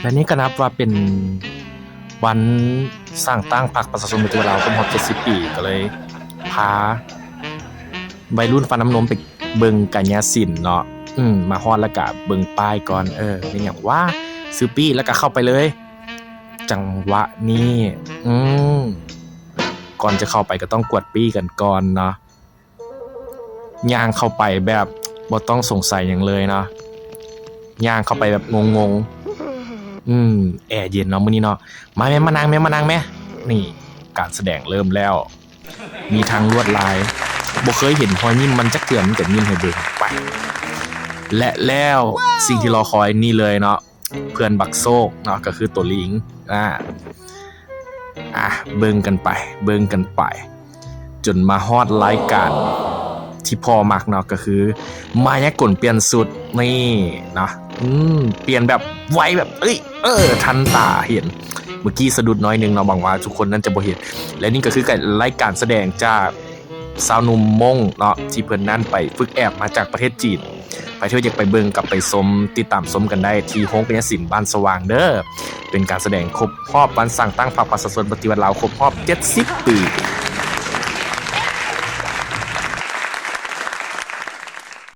และนี่ก็นับว่าเป็นวันสร้างตั้งพรรคประชาชนปฏิวัติลาวครบรอบ70 ปีก็เลยพาวัยรุ่นฟันน้ำนมไปเบิ่งกายศิลป์เนาะมาฮอดแล้วก็เบิ่งป้ายก่อนเป็นหยังว่าซื้อปี้แล้วก็เข้าไปเลย จังหวะนี้ก่อนจะเข้าไปก็ต้องกวดปี้กันก่อนเนาะย่างเข้าไปแบบบ่ต้องสงสัยหยังเลยเนาะย่างเข้าไปแบบงงแอร์เย็นเนาะมื้อนี้เนาะมาแม่มานั่งแม่นี่การแสดงเริ่มแล้วมีทางลวดลายบ่เคยเห็นหอยนิ่มมันจักเทื่อมันก็นิ่มให้เบิ่งไปและแล้วสิ่งที่รอคอยนี่เลยเนาะเพื่อนบักโซกเนาะก็คือตัวลิงเบิ่งกันไปจนมาฮอดรายการที่พ่อมักเนาะก็คือมายากลเปลี่ยนสุดนี่เนาะเปลี่ยนแบบไวแบบทันตาเห็นเมื่อกี้สะดุดน้อยนึงเนาะหวังว่าทุกคนนั้นจะบ่เห็นและนี่ก็คือรายการแสดงจากสาวหนุ่มมงเนาะที่เพิ่นนั้นไปฝึกแอบมาจากประเทศจีนไปเที่ยวอยากไปเบิ่งกับไปชมติดตามชมกันได้ที่โรงกายศิลป์บ้านสว่างเด้อเป็นการแสดงครบรอบวันสร้างตั้งพรรคประชาชนปฏิวัติลาวครบรอบ70 ปี